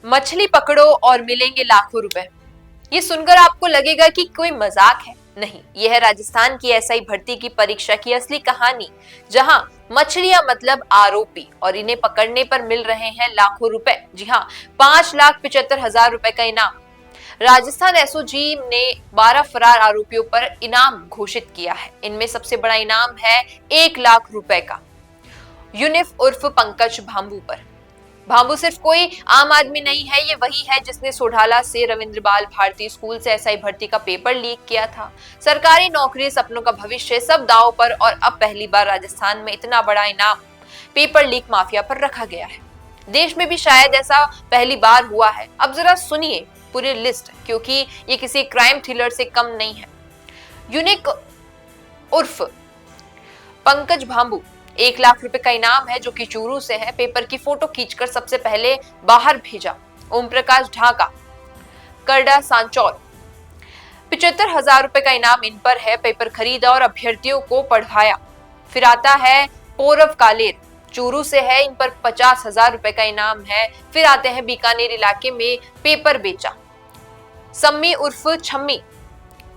मछली पकड़ो और मिलेंगे लाखों रुपए। ये सुनकर आपको लगेगा कि कोई मजाक है। नहीं, यह है राजस्थान की एसआई भर्ती की परीक्षा की असली कहानी, जहां मछलियां मतलब आरोपी और इन्हें पकड़ने पर मिल रहे हैं लाखों रुपए। जी हाँ, 5,75,000 रुपए का इनाम। राजस्थान एसओजी ने 12 फरार आरोपियों पर इनाम घोषित किया है। इनमें सबसे बड़ा इनाम है 1 लाख रुपए का यूनिफ उर्फ पंकज भांबू पर। भांबू सिर्फ कोई आम आदमी नहीं है, ये वही है जिसने सोढाला से रविंद्र बाल भारती स्कूल से एसआई भर्ती का पेपर लीक किया था। सरकारी नौकरी, सपनों का भविष्य सब दांव पर, और अब पहली बार राजस्थान में इतना बड़ा इनाम पेपर लीक माफिया पर रखा गया है। देश में भी शायद ऐसा पहली बार हुआ है। अब जरा सुनिए पूरी लिस्ट, क्योंकि ये किसी क्राइम थ्रिलर से कम नहीं है। यूनिक उर्फ पंकज भांबू, 1 लाख रुपए का इनाम है, जो कि चूरू से है। पेपर की फोटो खींचकर सबसे पहले बाहर भेजा ओम प्रकाश ढाका, करडा सांचौर। 75,000 रुपए का इनाम इन पर है। पेपर खरीदा और अभ्यर्थियों को पढ़वाया। फिर आता है पौरव कालेर, चूरू से है। इन पर 50,000 रुपए का इनाम है। फिर आते हैं बीकानेर इलाके में, पेपर बेचा। सम्मी उर्फ छम्मी,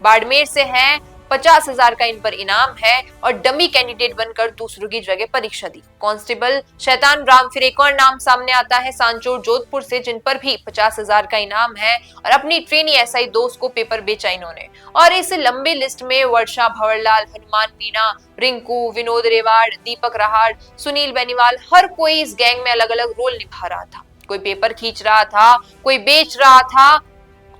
बाड़मेर से हैं। 50,000 का इन पर इनाम है और डमी कैंडिडेट बनकर दूसरों की जगह परीक्षा दी। कांस्टेबल शैतान राम। फिर एक और नाम सामने आता है सांचौर जोधपुर से, जिन पर भी 50,000 का इनाम है और अपनी ट्रेनी एसआई दोस्त को पेपर बेचा इन्होंने। और इस लंबी लिस्ट में वर्षा भंवरलाल, हनुमान मीणा, रिंकू, विनोद रेवाड़, दीपक रहाड़, सुनील बेनीवाल, हर कोई इस गैंग में अलग अलग रोल निभा रहा था। कोई पेपर खींच रहा था, कोई बेच रहा था,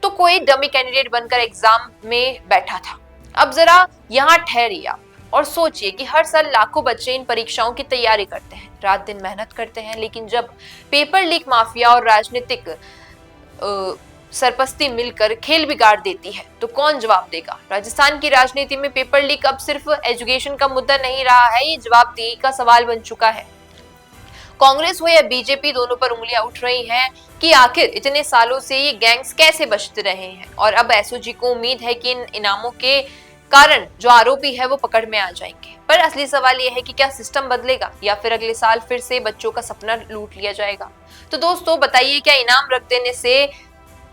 तो कोई डमी कैंडिडेट बनकर एग्जाम में बैठा था। अब जरा यहाँ ठहरिए आप और सोचिए कि हर साल लाखों बच्चे इन परीक्षाओं की तैयारी करते हैं, रात दिन मेहनत करते हैं, लेकिन जब पेपर लीक माफिया और राजनीतिक सरपस्ती मिलकर खेल बिगाड़ देती है, तो कौन जवाब देगा? राजस्थान की राजनीति में पेपर लीक अब सिर्फ एजुकेशन का मुद्दा नहीं रहा है, ये जवाबदेही का सवाल बन चुका है। कांग्रेस हो या बीजेपी, दोनों पर उंगलियां उठ रही हैं कि आखिर इतने सालों से ये गैंग्स कैसे बचते रहे हैं। और अब एसओजी को उम्मीद है कि इन इनामों के कारण जो आरोपी है वो पकड़ में आ जाएंगे। पर असली सवाल ये है कि क्या सिस्टम बदलेगा या फिर अगले साल फिर से बच्चों का सपना लूट लिया जाएगा? तो दोस्तों बताइए, क्या इनाम रख देने से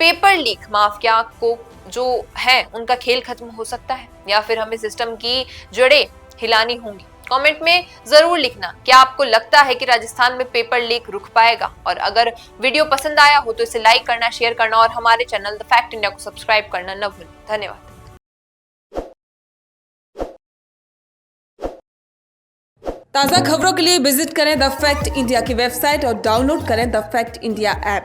पेपर लीक माफिया को जो है उनका खेल खत्म हो सकता है, या फिर हमें सिस्टम की जड़ें हिलानी होंगी? कमेंट में जरूर लिखना, क्या आपको लगता है कि राजस्थान में पेपर लीक रुक पाएगा? और अगर वीडियो पसंद आया हो तो इसे लाइक करना, शेयर करना और हमारे चैनल द फैक्ट इंडिया को सब्सक्राइब करना न भूलें। धन्यवाद। ताज़ा खबरों के लिए विजिट करें द फैक्ट इंडिया की वेबसाइट और डाउनलोड करें द फैक्ट इंडिया ऐप।